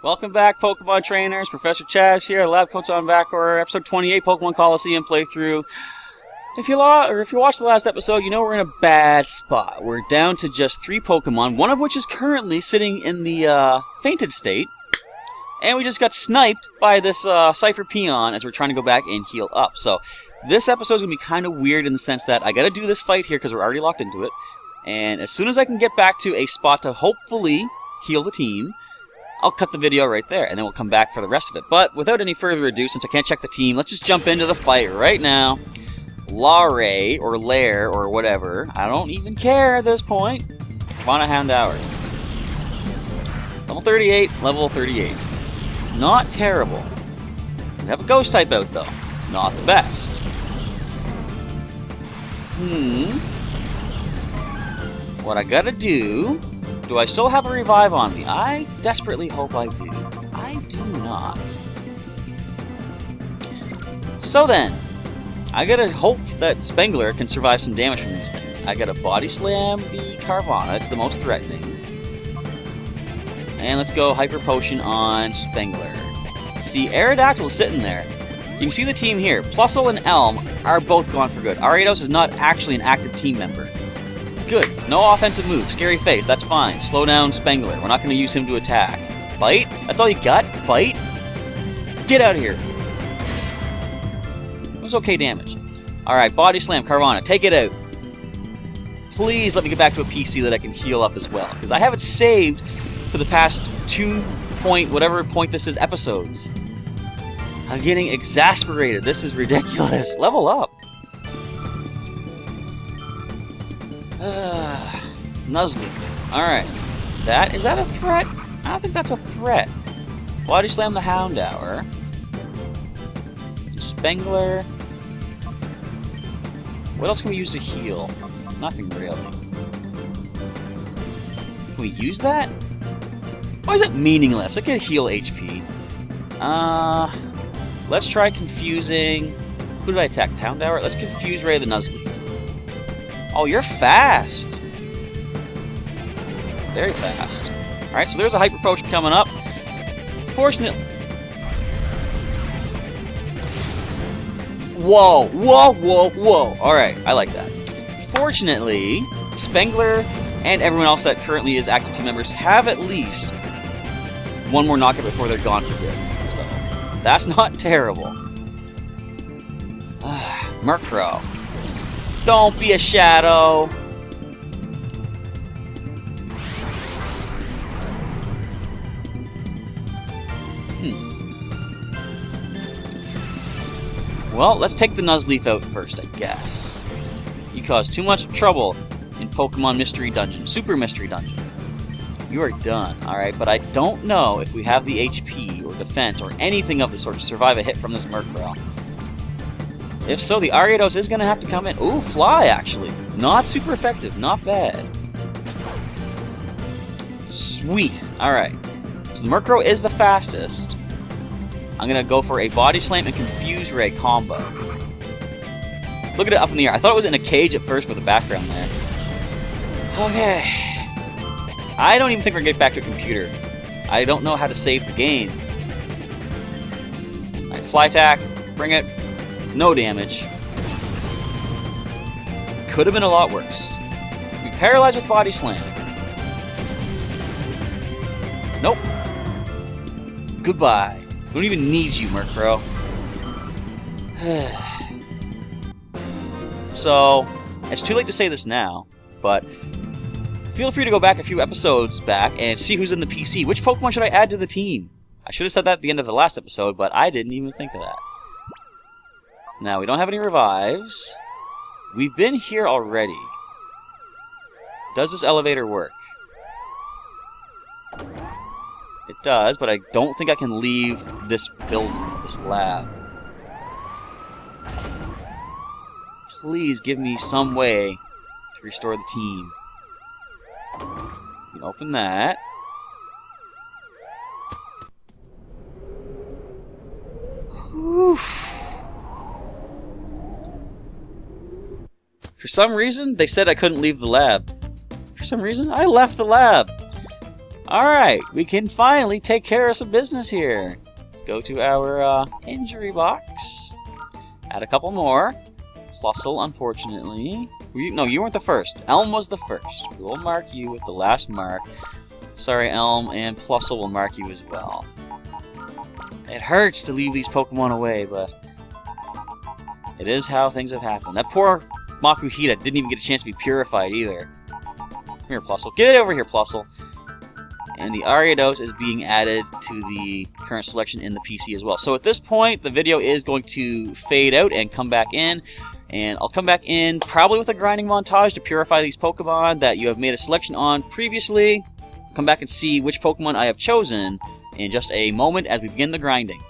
Welcome back, Pokemon Trainers. Professor Chaz here. Lab Coats on back for episode 28, Pokemon Colosseum playthrough. If you watched the last episode, you know we're in a bad spot. We're down to just 3 Pokemon, one of which is currently sitting in the fainted state. And we just got sniped by this Cipher peon as we're trying to go back and heal up. So this episode is going to be kind of weird in the sense that I got to do this fight here because we're already locked into it. And as soon as I can get back to a spot to hopefully heal the team, I'll cut the video right there, and then we'll come back for the rest of it. But without any further ado, since I can't check the team, let's just jump into the fight right now. Larre, or Lair, or whatever. I don't even care at this point. Vana Hound Hours. Level 38, level 38. Not terrible. We have a Ghost type out, though. Not the best. What I gotta do... Do I still have a revive on me? I desperately hope I do. I do not. So then, I gotta hope that Spengler can survive some damage from these things. I gotta body slam the Carvanha, it's the most threatening. And let's go Hyper Potion on Spengler. See, Aerodactyl is sitting there. You can see the team here. Plusle and Elm are both gone for good. Ariados is not actually an active team member. Good. No offensive move. Scary face. That's fine. Slow down Spengler. We're not going to use him to attack. Bite? That's all you got? Bite? Get out of here. It was okay damage. Alright, Body Slam, Carvanha. Take it out. Please let me get back to a PC that I can heal up as well. Because I have it saved for the past 2 point, whatever point this is, episodes. I'm getting exasperated. This is ridiculous. Level up. Nuzlocke. Alright. Is that a threat? I don't think that's a threat. Body Slam the Houndour. Spengler. What else can we use to heal? Nothing really. Can we use that? Why is it meaningless? I could heal HP. Let's try confusing... Who did I attack? Houndour? Let's confuse Ray the Nuzlocke. Oh, you're fast! Very fast. Alright, so there's a Hyper Potion coming up. Fortunately... Whoa! Whoa, whoa, whoa! Alright, I like that. Fortunately, Spengler and everyone else that currently is active team members have at least one more knockout before they're gone for good. So, that's not terrible. Murkrow. Don't be a shadow! Well, let's take the Nuzleaf out first, I guess. You caused too much trouble in Pokemon Mystery Dungeon. Super Mystery Dungeon. You are done, alright? But I don't know if we have the HP or defense or anything of the sort to survive a hit from this Murkrow. If so, the Ariados is going to have to come in. Ooh, Fly, actually. Not super effective. Not bad. Sweet. Alright. So the Murkrow is the fastest. I'm going to go for a Body Slam and Confuse Ray combo. Look at it up in the air. I thought it was in a cage at first with a background there. Okay. I don't even think we're going to get back to a computer. I don't know how to save the game. Alright, Fly Attack. Bring it. No damage. Could have been a lot worse. Be paralyzed with Body Slam. Nope. Goodbye. We don't even need you, Murkrow. So, it's too late to say this now, but feel free to go back a few episodes back and see who's in the PC. Which Pokemon should I add to the team? I should have said that at the end of the last episode, but I didn't even think of that. Now, we don't have any revives. We've been here already. Does this elevator work? It does, but I don't think I can leave this building, this lab. Please give me some way to restore the team. You can open that. Whew. For some reason, they said I couldn't leave the lab. For some reason, I left the lab. Alright, we can finally take care of some business here. Let's go to our injury box. Add a couple more. Plusle, unfortunately. No, you weren't the first. Elm was the first. We'll mark you with the last mark. Sorry, Elm, and Plusle will mark you as well. It hurts to leave these Pokemon away, but it is how things have happened. That poor Makuhita didn't even get a chance to be purified either. Come here, Plusle. Get over here, Plusle. And the Ariados is being added to the current selection in the PC as well. So at this point, the video is going to fade out and come back in. And I'll come back in probably with a grinding montage to purify these Pokemon that you have made a selection on previously. Come back and see which Pokemon I have chosen in just a moment as we begin the grinding.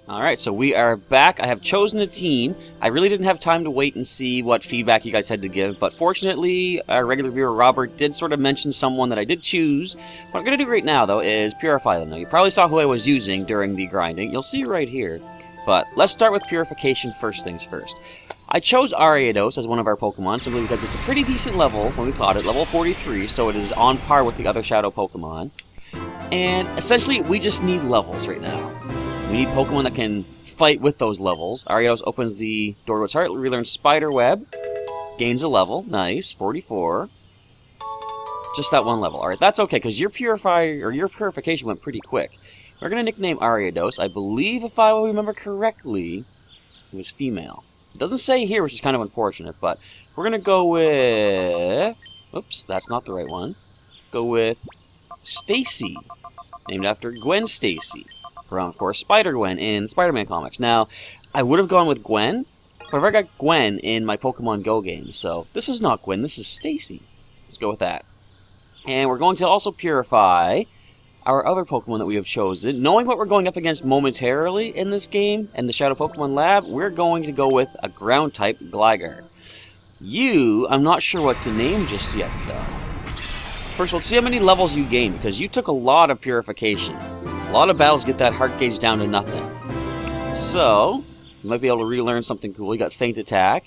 Alright, so we are back. I have chosen a team. I really didn't have time to wait and see what feedback you guys had to give, but fortunately, our regular viewer Robert did sort of mention someone that I did choose. What I'm going to do right now, though, is purify them. Now, you probably saw who I was using during the grinding. You'll see right here. But let's start with purification first things first. I chose Ariados as one of our Pokemon simply because it's a pretty decent level when we caught it, level 43, so it is on par with the other Shadow Pokemon. And essentially, we just need levels right now. We need Pokemon that can fight with those levels. Ariados opens the door to its heart, relearns Spider Web, gains a level, nice, 44. Just that one level. Alright, that's okay, because your purification went pretty quick. We're going to nickname Ariados. I believe, if I remember correctly, it was female. It doesn't say here, which is kind of unfortunate, but we're going to go with... Oops, that's not the right one. Go with Stacy, named after Gwen Stacy, from, of course, Spider-Gwen in Spider-Man comics. Now, I would have gone with Gwen, but I got Gwen in my Pokemon Go game, so this is not Gwen, this is Stacy. Let's go with that. And we're going to also purify our other Pokemon that we have chosen. Knowing what we're going up against momentarily in this game, and the Shadow Pokemon Lab, we're going to go with a Ground-type Gligar. You, I'm not sure what to name just yet, though. First, let's see how many levels you gain, because you took a lot of purification. A lot of battles get that heart gauge down to nothing. So, you might be able to relearn something cool. You got Feint Attack.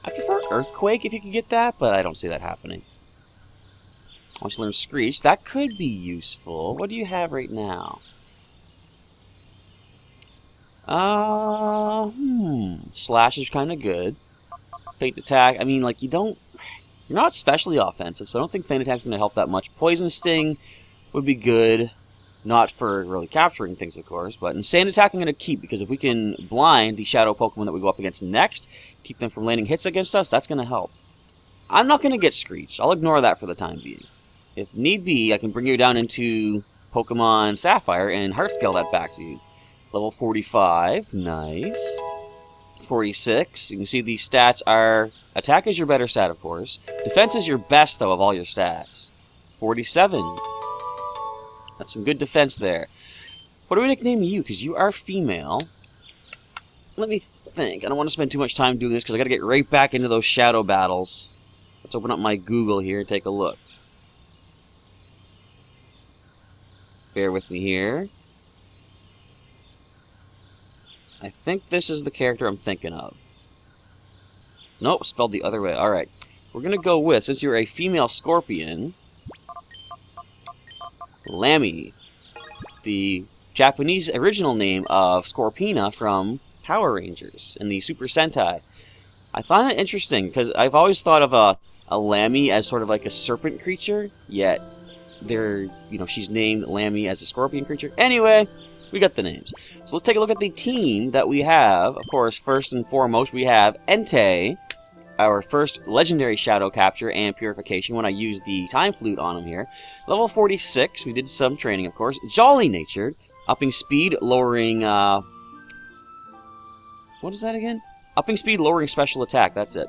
I prefer Earthquake if you could get that, but I don't see that happening. Once you learn Screech, that could be useful. What do you have right now? Slash is kind of good. Feint Attack, I mean, like, you're not especially offensive, so I don't think Feint Attack is going to help that much. Poison Sting would be good. Not for really capturing things, of course, but Insane Attack I'm going to keep, because if we can blind the Shadow Pokemon that we go up against next, keep them from landing hits against us, that's going to help. I'm not going to get Screech. I'll ignore that for the time being. If need be, I can bring you down into Pokemon Sapphire and Heart Scale that back to you. Level 45, nice. 46, you can see these stats are... Attack is your better stat, of course. Defense is your best, though, of all your stats. 47. That's some good defense there. What do we nickname you? Because you are female. Let me think. I don't want to spend too much time doing this because I got to get right back into those shadow battles. Let's open up my Google here and take a look. Bear with me here. I think this is the character I'm thinking of. Nope, spelled the other way. Alright. We're going to go with, since you're a female scorpion... Lammy, the Japanese original name of Scorpina from Power Rangers in the Super Sentai. I find it interesting because I've always thought of a Lammy as sort of like a serpent creature, yet she's named Lammy as a scorpion creature. Anyway, we got the names. So let's take a look at the team that we have. Of course, first and foremost, we have Entei, our first legendary shadow capture and purification when I use the time flute on him here. Level 46, we did some training, of course. Jolly natured, upping speed, lowering, what is that again? Upping speed, lowering special attack, that's it.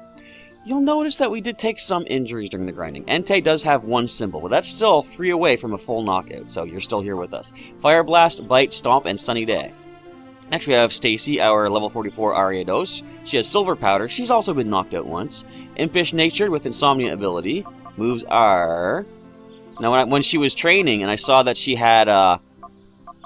You'll notice that we did take some injuries during the grinding. Entei does have one symbol, but that's still 3 away from a full knockout, so you're still here with us. Fire Blast, Bite, Stomp, and Sunny Day. Next we have Stacy, our level 44 Ariados. She has Silver Powder. She's also been knocked out once. Impish Natured with Insomnia ability. Moves are... Now when she was training and I saw that she had,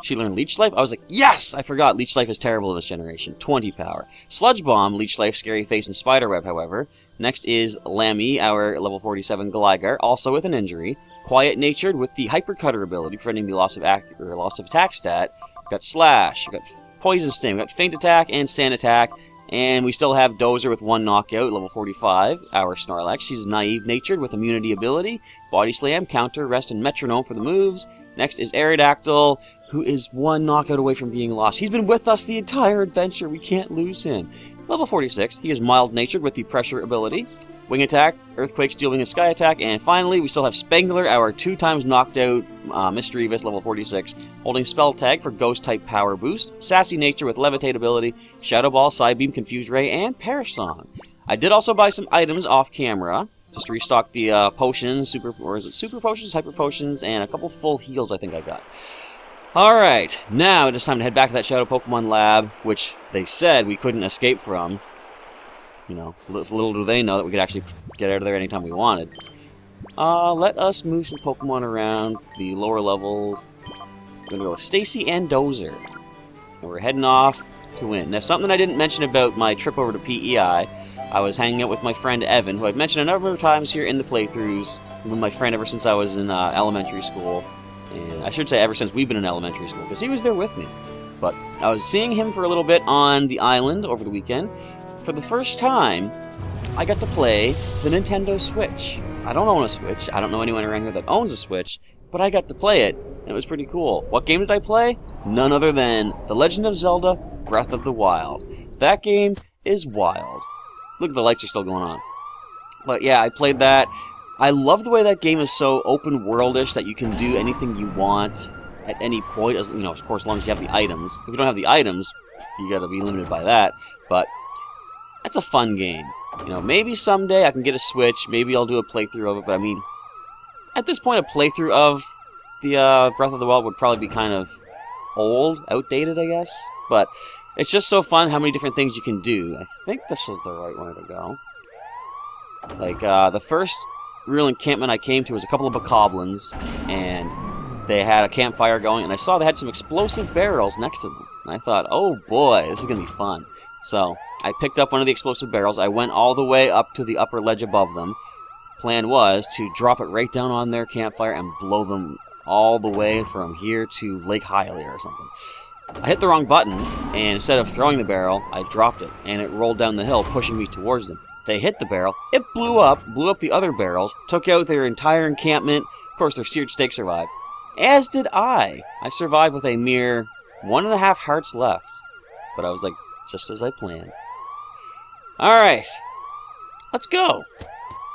she learned Leech Life, I was like, yes! I forgot Leech Life is terrible in this generation. 20 power. Sludge Bomb, Leech Life, Scary Face, and Spiderweb, however. Next is Lammy, our level 47 Gligar, also with an injury. Quiet Natured with the Hyper Cutter ability, preventing the loss of attack stat. We've got Slash, we've got Poison Sting, we've got Feint Attack and Sand Attack, and we still have Dozer with 1 knockout, level 45, our Snorlax. She's Naive Natured with Immunity ability, Body Slam, Counter, Rest, and Metronome for the moves. Next is Aerodactyl, who is 1 knockout away from being lost. He's been with us the entire adventure, we can't lose him. Level 46, he is Mild Natured with the Pressure ability, Wing Attack, Earthquake, Steel Wing, and Sky Attack, and finally we still have Spangler, our 2 times knocked out Mischievous, level 46, holding Spell Tag for Ghost-type power boost, Sassy Nature with Levitate ability, Shadow Ball, Psybeam, Confused Ray, and Perish Song. I did also buy some items off camera, just to restock the potions, Super Potions, Hyper Potions, and a couple full heals I think I got. Alright, now it is time to head back to that Shadow Pokemon lab, which they said we couldn't escape from. You know, little do they know that we could actually get out of there anytime we wanted. Let us move some Pokemon around the lower level. We're going to go with Stacy and Dozer. And we're heading off to win. Now, something I didn't mention about my trip over to PEI, I was hanging out with my friend Evan, who I've mentioned a number of times here in the playthroughs. He's been my friend ever since I was in elementary school. And I should say ever since we've been in elementary school, because he was there with me. But I was seeing him for a little bit on the island over the weekend. For the first time, I got to play the Nintendo Switch. I don't own a Switch. I don't know anyone around here that owns a Switch, but I got to play it, and it was pretty cool. What game did I play? None other than The Legend of Zelda Breath of the Wild. That game is wild. Look, the lights are still going on. But yeah, I played that. I love the way that game is so open-worldish that you can do anything you want at any point, as you know, of course, as long as you have the items. If you don't have the items, you gotta be limited by that, but that's a fun game. You know, maybe someday I can get a Switch, maybe I'll do a playthrough of it, but I mean, at this point, a playthrough of the Breath of the Wild would probably be kind of old, outdated, I guess, but it's just so fun how many different things you can do. I think this is the right way to go. Like, the first real encampment I came to was a couple of bokoblins, and they had a campfire going, and I saw they had some explosive barrels next to them. And I thought, oh boy, this is going to be fun. So I picked up one of the explosive barrels. I went all the way up to the upper ledge above them. Plan was to drop it right down on their campfire and blow them all the way from here to Lake Hylia or something. I hit the wrong button, and instead of throwing the barrel, I dropped it, and it rolled down the hill, pushing me towards them. They hit the barrel, it blew up the other barrels, took out their entire encampment. Of course, their seared steak survived. As did I. I survived with a mere 1.5 hearts left. But I was like, just as I planned. Alright, let's go.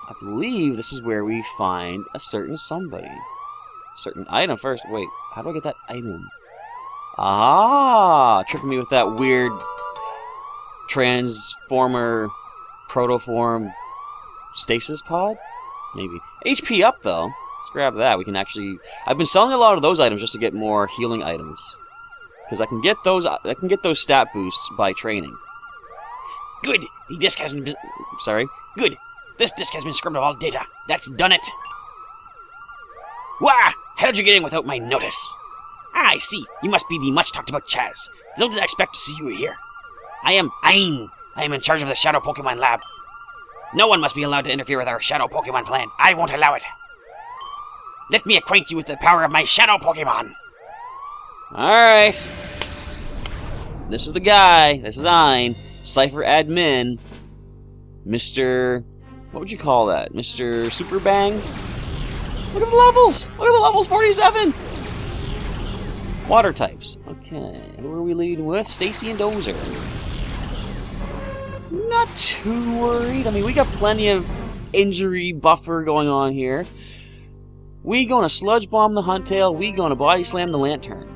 I believe this is where we find a certain somebody. Certain item first. Wait, how do I get that item? Ah, tricking me with that weird transformer protoform stasis pod? Maybe. HP up, though. Let's grab that. We can actually... I've been selling a lot of those items just to get more healing items. Because I can get those stat boosts by training. Good! The disk hasn't been... Sorry. Good! This disk has been scrubbed of all data. That's done it! Wah! How did you get in without my notice? Ah, I see. You must be the much-talked-about Chaz. Little did I expect to see you here. I am Hoenn. I am in charge of the Shadow Pokemon Lab. No one must be allowed to interfere with our Shadow Pokemon plan. I won't allow it. Let me acquaint you with the power of my Shadow Pokemon. Alright. This is the guy. This is Hoenn. Cipher admin. Mr... What would you call that? Mr. Super Bang? Look at the levels! Look at the levels! 47! Water types. Okay. Who are we leading with? Stacy and Dozer. Not too worried. I mean, we got plenty of injury buffer going on here. We gonna sludge bomb the Huntail. We gonna body slam the Lantern.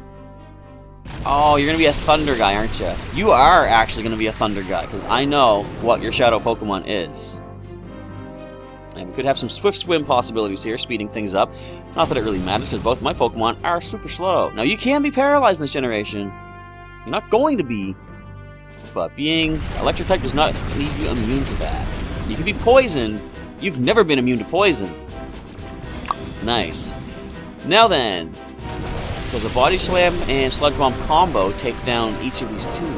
Oh, you're gonna be a Thunder guy, aren't you? You are actually gonna be a Thunder guy, because I know what your Shadow Pokemon is. And we could have some Swift Swim possibilities here, speeding things up. Not that it really matters, because both my Pokemon are super slow. Now, you can be paralyzed in this generation. You're not going to be. But being Electric type does not leave you immune to that. You can be poisoned. You've never been immune to poison. Nice. Now then, does a Body Slam and Sludge Bomb combo take down each of these two?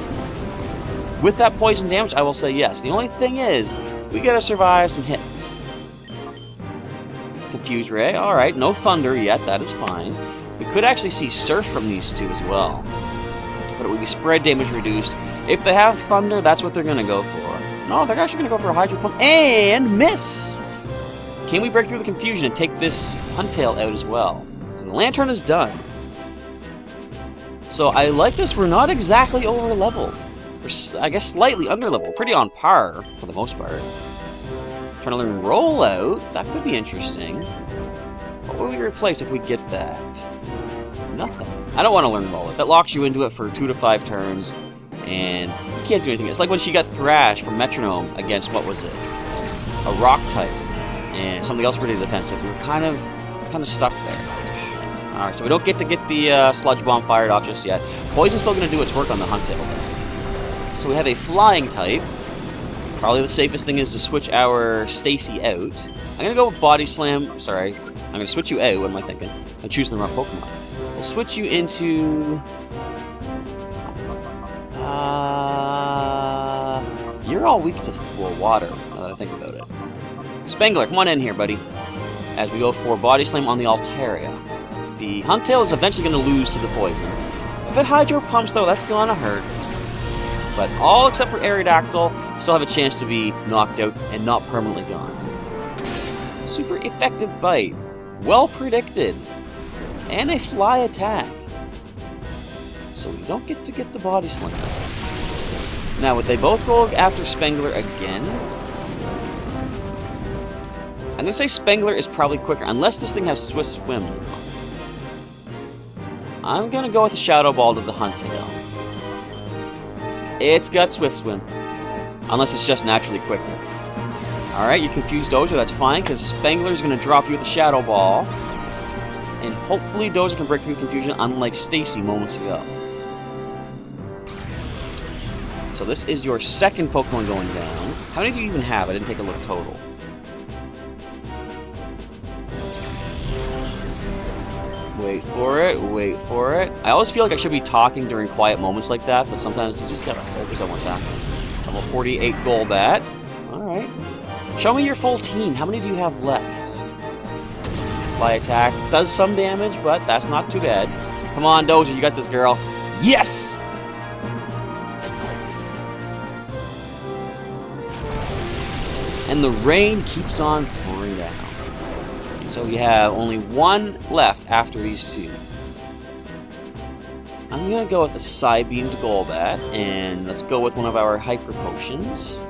With that poison damage, I will say yes. The only thing is, we gotta survive some hits. Confuse Ray, alright, no Thunder yet, that is fine. We could actually see Surf from these two as well. But it would be spread damage reduced. If they have Thunder, that's what they're gonna go for. No, they're actually gonna go for a Hydro Pump and miss! Can we break through the confusion and take this Huntail out as well? So the Lantern is done. So I like this, we're not exactly over leveled. We're, I guess, slightly under leveled. Pretty on par, for the most part. Trying to learn Rollout, that could be interesting. What will we replace if we get that? Nothing. I don't want to learn Rollout. That locks you into it for 2 to 5 turns, and you can't do anything. It's like when she got Thrash from Metronome against, what was it? A Rock type, and something else really defensive. We were kind of stuck there. Alright, so we don't get to get the Sludge Bomb fired off just yet. Poison's still going to do its work on the Huntail. So we have a Flying type. Probably the safest thing is to switch our Stacy out. I'm going to go with Body Slam. Sorry, I'm going to switch you out. What am I thinking? I'm choosing the wrong Pokemon. We'll switch you into... You're all weak to water, now that I think about it. Spangler, come on in here, buddy. As we go for Body Slam on the Altaria. The Huntail is eventually going to lose to the poison. If it Hydro Pumps, though, that's going to hurt. But all except for Aerodactyl still have a chance to be knocked out and not permanently gone. Super effective bite. Well predicted. And a fly attack. So we don't get to get the Body Slam. Now, would they both go after Spangler again? I'm going to say Spangler is probably quicker, unless this thing has Swift Swim. I'm going to go with the Shadow Ball to the Huntail. It's got Swift Swim. Unless it's just naturally quicker. Alright, you confused Dozer, that's fine, because Spangler's going to drop you with the Shadow Ball. And hopefully Dozer can break through confusion, unlike Stacy moments ago. So this is your second Pokemon going down. How many do you even have? I didn't take a look total. Wait, Wait for it, wait for it. I always feel like I should be talking during quiet moments like that, but sometimes you just gotta focus on what's happening. Level 48 Golbat. Alright. Show me your full team. How many do you have left? Fly attack does some damage, but that's not too bad. Come on, Doja, you got this, girl. Yes! And the rain keeps on pouring down. So you have only one left after these two. I'm going to go with the Psybeamed Golbat, and let's go with one of our Hyper Potions.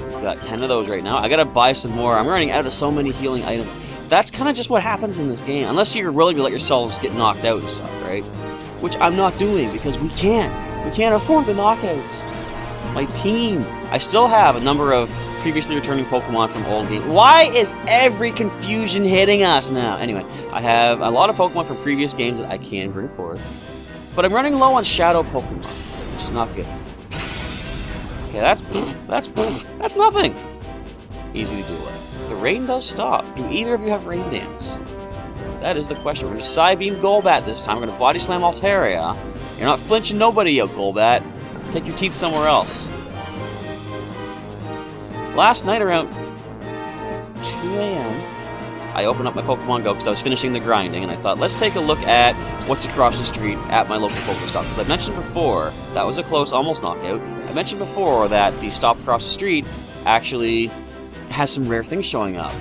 We've got 10 of those right now. I got to buy some more. I'm running out of so many healing items. That's kind of just what happens in this game, unless you're willing to let yourselves get knocked out and stuff, right? Which I'm not doing, because we can't. We can't afford the knockouts. My team. I still have a number of previously returning Pokemon from old games. Why is every confusion hitting us now? Anyway, I have a lot of Pokemon from previous games that I can bring forth. But I'm running low on Shadow Pokemon, which is not good. Okay, that's nothing. Easy to deal with. The rain does stop. Do either of you have Rain Dance? That is the question. We're going to Psybeam Golbat this time. We're going to Body Slam Altaria. You're not flinching nobody out, Golbat. Take your teeth somewhere else. Last night around 2 a.m., I opened up my Pokemon Go because I was finishing the grinding, and I thought, let's take a look at what's across the street at my local Pokestop. Because I mentioned before, that was a close, almost knockout. I mentioned before that the stop across the street actually has some rare things showing up.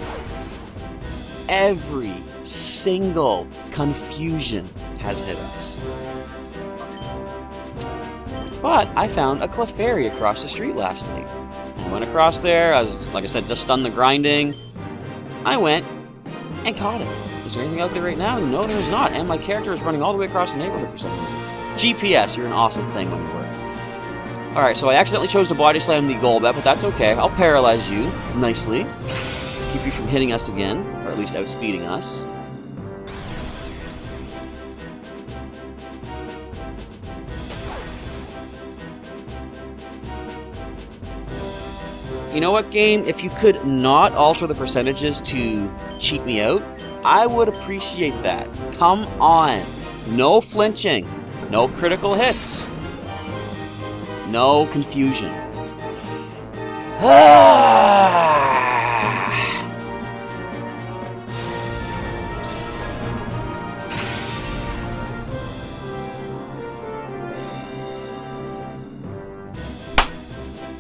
Every single confusion has hit us. But I found a Clefairy across the street last night. I went across there, I was, like I said, just done the grinding. I went and caught it. Is there anything out there right now? No, there's not. And my character is running all the way across the neighborhood for some reason. GPS, you're an awesome thing when you work. Alright, so I accidentally chose to Body Slam the Golbat, but that's okay. I'll paralyze you nicely. Keep you from hitting us again, or at least outspeeding us. You know what, game? If you could not alter the percentages to cheat me out, I would appreciate that. Come on. No flinching. No critical hits. No confusion.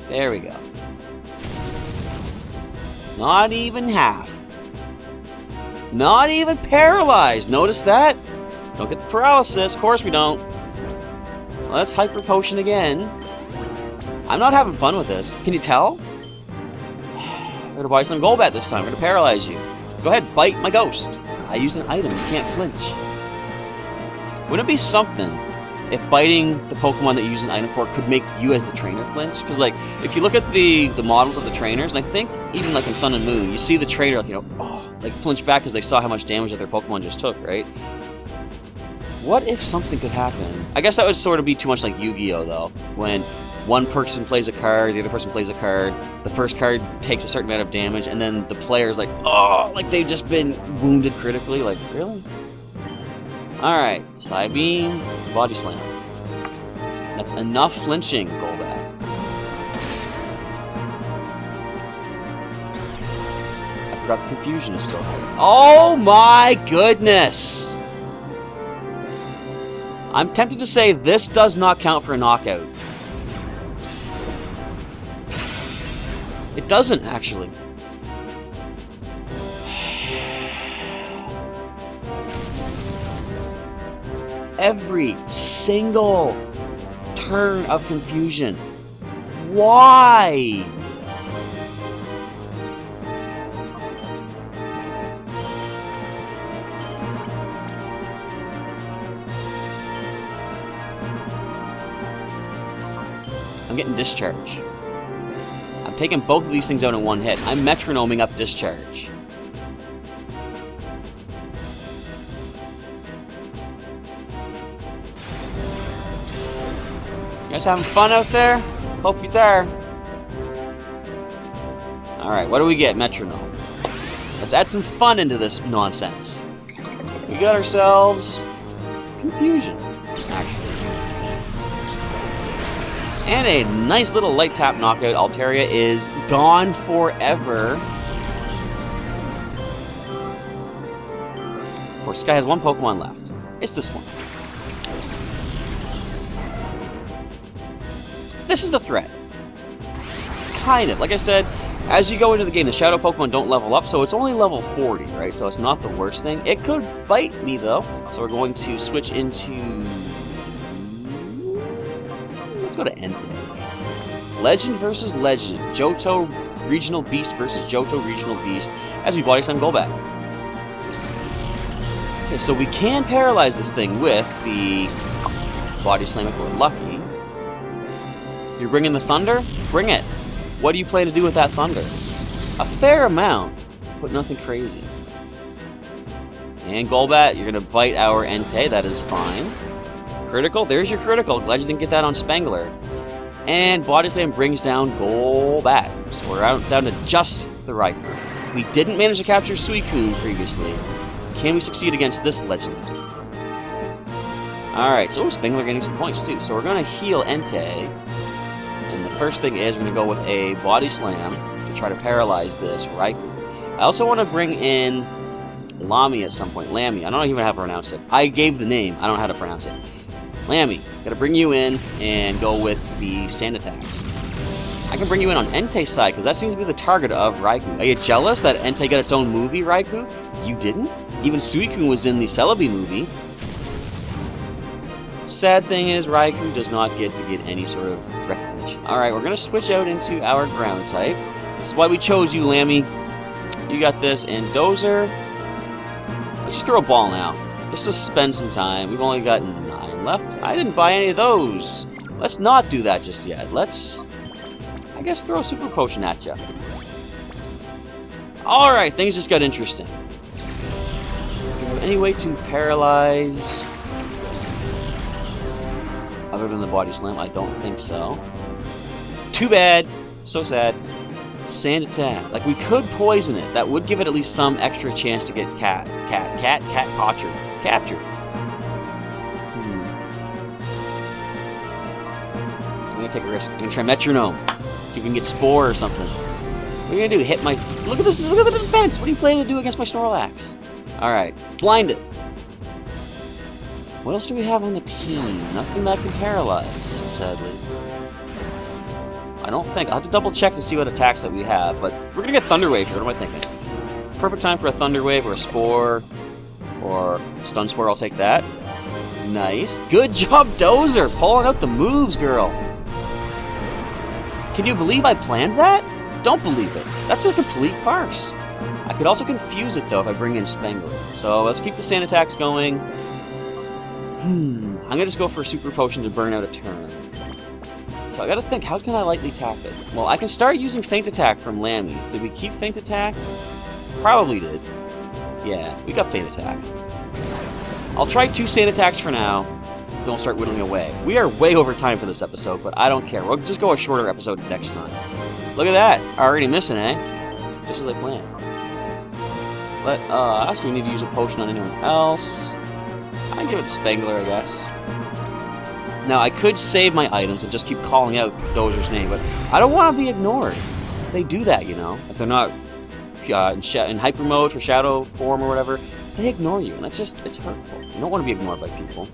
There we go. Not even half. Not even paralyzed. Notice that? Don't get the paralysis. Of course we don't. Let's Hyper Potion again. I'm not having fun with this. Can you tell? I'm gonna buy some Golbat this time. I'm gonna paralyze you. Go ahead, bite my ghost. I used an item. You can't flinch. Wouldn't it be something if biting the Pokemon that you use an item for could make you as the trainer flinch? Because, like, if you look at the models of the trainers, and I think even like in Sun and Moon, you see the trainer, like, you know, like flinch back because they saw how much damage that their Pokemon just took, right? What if something could happen? I guess that would sort of be too much like Yu-Gi-Oh, though. When one person plays a card, the other person plays a card, the first card takes a certain amount of damage, and then the player's like, oh, like they've just been wounded critically. Like, really? Alright, Psybeam, Body Slam. That's enough flinching, Golbat. I forgot the confusion is still there. Oh my goodness! I'm tempted to say this does not count for a knockout. It doesn't, actually. Every single turn of confusion. Why? I'm getting Discharge. I'm taking both of these things out in one hit. I'm metronoming up Discharge. You guys having fun out there? Hope you are. Alright, what do we get? Metronome. Let's add some fun into this nonsense. We got ourselves confusion, actually. And a nice little light tap knockout. Altaria is gone forever. Of course, Sky has one Pokemon left. It's this one. This is the threat. Kind of. Like I said, as you go into the game, the Shadow Pokemon don't level up, so it's only level 40, right? So it's not the worst thing. It could bite me, though. So we're going to switch into... Let's go to Entei. Legend versus Legend. Johto Regional Beast versus Johto Regional Beast as we Body Slam Golbat. Okay, so we can paralyze this thing with the Body Slam if we're lucky. You're bringing the Thunder? Bring it. What do you plan to do with that Thunder? A fair amount, but nothing crazy. And Golbat, you're going to bite our Entei. That is fine. Critical? There's your critical. Glad you didn't get that on Spangler. And Body Slam brings down Golbat. So we're down to just the Raikou. We didn't manage to capture Suicune previously. Can we succeed against this Legend? Alright, so Spangler getting some points too. So we're going to heal Entei. And the first thing is we're going to go with a Body Slam to try to paralyze this Raikou. I also want to bring in Lamy at some point. Lamy. I don't even know how to pronounce it. I gave the name. I don't know how to pronounce it. Lamy. Gotta bring you in and go with the sand attacks. I can bring you in on Entei's side because that seems to be the target of Raikou. Are you jealous that Entei got its own movie, Raikou? You didn't? Even Suicune was in the Celebi movie. Sad thing is, Raikou does not get to get any sort of recognition. Alright, we're going to switch out into our ground type. This is why we chose you, Lamy. You got this, and Dozer. Let's just throw a ball now. Just to spend some time. We've only got 9 left. I didn't buy any of those. Let's not do that just yet. Let's, I guess, throw a Super Potion at you. Alright, things just got interesting. Do you have any way to paralyze... Other than the Body Slam? I don't think so. Too bad. So sad. Sand attack. Like, we could poison it. That would give it at least some extra chance to get captured. I'm gonna take a risk. I'm gonna try Metronome. See if we can get Spore or something. What are you gonna do? Hit my... Look at this! Look at the defense! What are you planning to do against my Snorlax? Alright. Blind it. What else do we have on the team? Nothing that can paralyze, sadly. I don't think. I'll have to double check to see what attacks that we have, but we're gonna get Thunder Wave here. What am I thinking? Perfect time for a Thunder Wave or a Spore or Stun Spore. I'll take that. Nice. Good job, Dozer! Pulling out the moves, girl. Can you believe I planned that? Don't believe it. That's a complete farce. I could also confuse it, though, if I bring in Spangler. So let's keep the sand attacks going. I'm gonna just go for a Super Potion to burn out a turn. So I gotta think, how can I lightly tap it? Well, I can start using Feint Attack from Lamy. Did we keep Feint Attack? Probably did. Yeah, we got Feint Attack. I'll try 2 Sand Attacks for now. Don't start whittling away. We are way over time for this episode, but I don't care. We'll just go a shorter episode next time. Look at that! Already missing, eh? Just as I planned. So we need to use a potion on anyone else. I can give it to Spangler, I guess. Now, I could save my items and just keep calling out Dozer's name, but I don't want to be ignored. They do that, you know. If they're not in hyper mode for shadow form or whatever, they ignore you, and it's hurtful. You don't want to be ignored by people.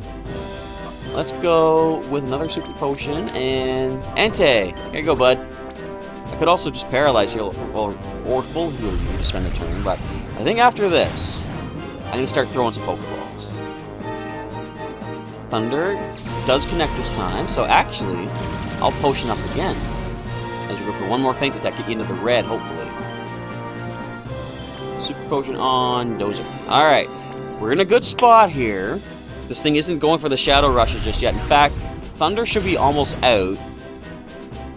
Let's go with another Super Potion, and Entei. Here you go, bud. I could also just paralyze heal, or full heal you to spend a turn, but I think after this, I need to start throwing some Pokeballs. Thunder does connect this time, so actually, I'll potion up again. As we go for one more Feint Attack, get you into the red, hopefully. Super Potion on Dozer. Alright, we're in a good spot here. This thing isn't going for the Shadow Rushes just yet. In fact, Thunder should be almost out.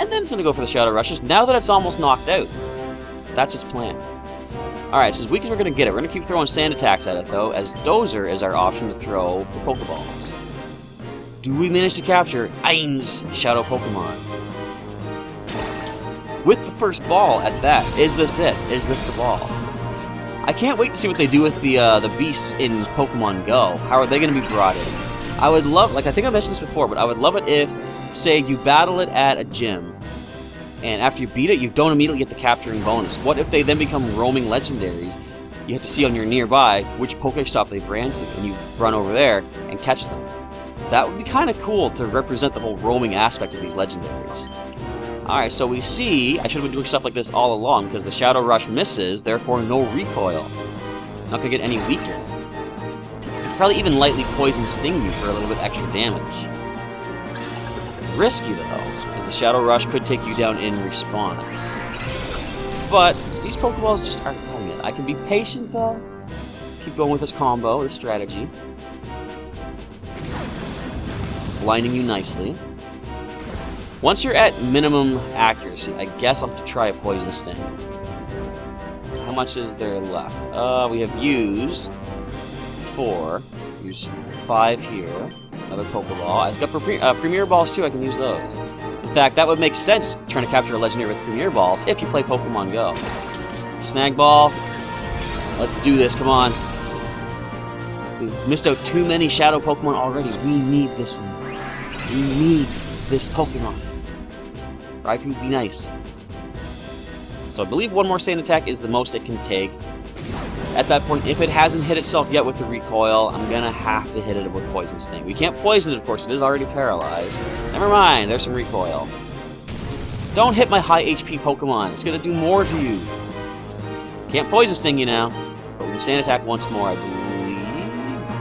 And then it's going to go for the Shadow Rushes now that it's almost knocked out. That's its plan. Alright, so as weak as we're going to get it, we're going to keep throwing Sand Attacks at it, though, as Dozer is our option to throw the Pokeballs. Do we manage to capture Ain's Shadow Pokemon? With the first ball at that. Is this it? Is this the ball? I can't wait to see what they do with the beasts in Pokemon Go. How are they going to be brought in? I would love, like I think I mentioned this before, but I would love it if, say, you battle it at a gym, and after you beat it, you don't immediately get the capturing bonus. What if they then become roaming legendaries? You have to see on your nearby which Pokestop they've ran to, and you run over there and catch them. That would be kind of cool to represent the whole roaming aspect of these legendaries. Alright, so we see, I should have been doing stuff like this all along, because the Shadow Rush misses, therefore no recoil. Not going to get any weaker. Probably even lightly poison sting you for a little bit extra damage. Risky though, because the Shadow Rush could take you down in response. But these Pokeballs just aren't cutting it. I can be patient though. Keep going with this combo, this strategy. Blinding you nicely. Once you're at minimum accuracy, I guess I'll have to try a Poison Sting. How much is there left? We have used 4. Use 5 here. Another Pokeball. I've got Premier Balls too, I can use those. In fact, that would make sense trying to capture a Legendary with Premier Balls if you play Pokemon Go. Snag Ball. Let's do this, come on. We've missed out too many Shadow Pokemon already. We need this one. We need this Pokemon. Raikou would be nice. So I believe one more Sand Attack is the most it can take. At that point, if it hasn't hit itself yet with the recoil, I'm gonna have to hit it with Poison Sting. We can't poison it, of course, it is already paralyzed. Never mind, there's some recoil. Don't hit my high HP Pokemon, it's gonna do more to you. Can't Poison Sting you now, but we can Sand Attack once more, I believe.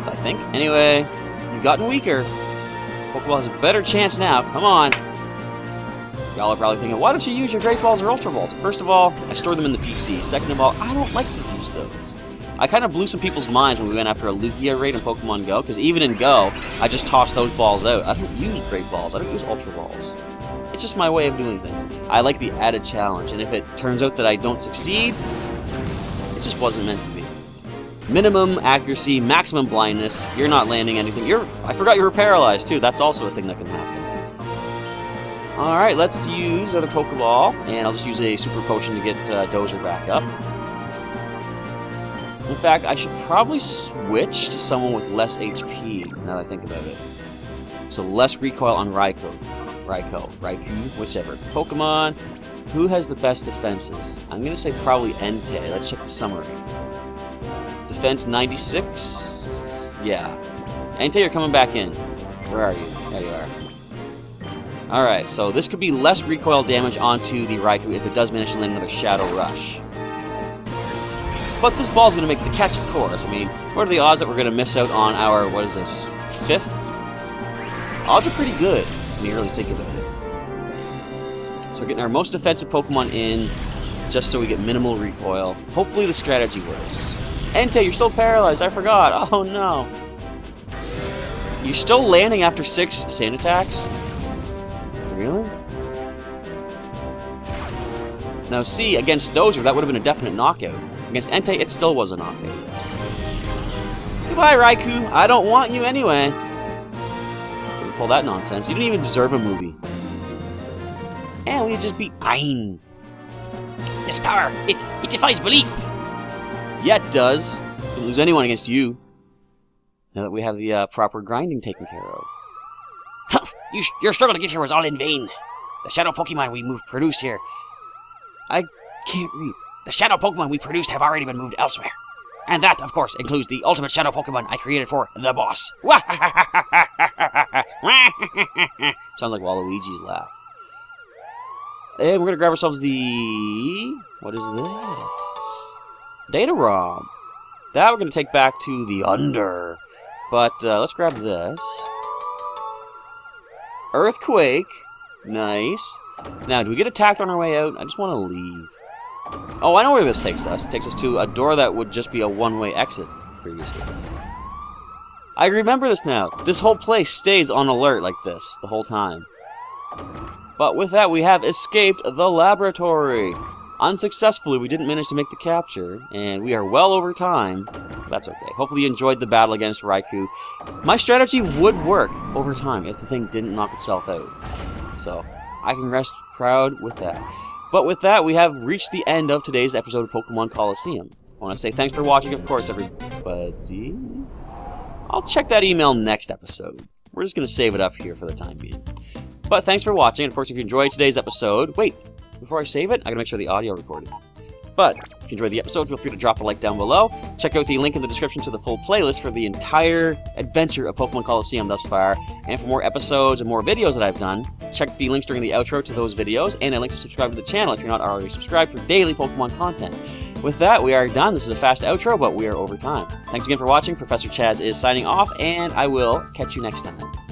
I think. Anyway, you've gotten weaker. Pokeball has a better chance now, come on. Y'all are probably thinking, why don't you use your Great Balls or Ultra Balls? First of all, I store them in the PC. Second of all, I don't like to use those. I kind of blew some people's minds when we went after a Lugia raid in Pokemon Go, because even in Go, I just toss those balls out. I don't use Great Balls, I don't use Ultra Balls. It's just my way of doing things. I like the added challenge, and if it turns out that I don't succeed, it just wasn't meant to be. Minimum accuracy, maximum blindness, you're not landing anything. I forgot you were paralyzed too, that's also a thing that can happen. Alright, let's use another Pokeball, and I'll just use a Super Potion to get Dozer back up. In fact, I should probably switch to someone with less HP, now that I think about it. So less recoil on Raikou, whichever. Pokemon, who has the best defenses? I'm going to say probably Entei. Let's check the summary. Defense 96? Yeah. Entei, you're coming back in. Where are you? There you are. Alright, so this could be less recoil damage onto the Raikou if it does manage to land another Shadow Rush. But this ball's going to make the catch, of course. I mean, what are the odds that we're going to miss out on our, what is this, 5th? Odds are pretty good when you really think about it. So we're getting our most defensive Pokemon in, just so we get minimal recoil. Hopefully the strategy works. Entei, you're still paralyzed, I forgot. Oh no. You're still landing after 6 Sand Attacks? Really? Now see, against Dozer, that would have been a definite knockout. Against Entei, it still was a knockout. Goodbye, Raikou. I don't want you anyway. Couldn't pull that nonsense. You didn't even deserve a movie. And we just beat Hoenn. This power, it defies belief. Yeah, it does. Don't lose anyone against you. Now that we have the proper grinding taken care of. Your struggle to get here was all in vain. The shadow Pokemon we produced here. I can't read. The shadow Pokemon we produced have already been moved elsewhere. And that, of course, includes the ultimate shadow Pokemon I created for the boss. Sounds like Waluigi's laugh. And we're going to grab ourselves the... What is this? Data ROM. That we're going to take back to the Under. But let's grab this. Earthquake. Nice. Now, do we get attacked on our way out? I just want to leave. Oh, I know where this takes us. It takes us to a door that would just be a one-way exit previously. I remember this now. This whole place stays on alert like this the whole time. But with that, we have escaped the laboratory. Unsuccessfully, we didn't manage to make the capture, and we are well over time. That's okay. Hopefully you enjoyed the battle against Raikou. My strategy would work over time if the thing didn't knock itself out. So, I can rest proud with that. But with that, we have reached the end of today's episode of Pokemon Colosseum. want to say thanks for watching, of course, everybody. I'll check that email next episode. We're just going to save it up here for the time being. But thanks for watching. Of course, if you enjoyed today's episode... Wait, before I save it, I got to make sure the audio recorded. But if you enjoyed the episode, feel free to drop a like down below. Check out the link in the description to the full playlist for the entire adventure of Pokémon Colosseum thus far. And for more episodes and more videos that I've done, check the links during the outro to those videos, and a link to subscribe to the channel if you're not already subscribed for daily Pokémon content. With that, we are done. This is a fast outro, but we are over time. Thanks again for watching. Professor Chaz is signing off, and I will catch you next time.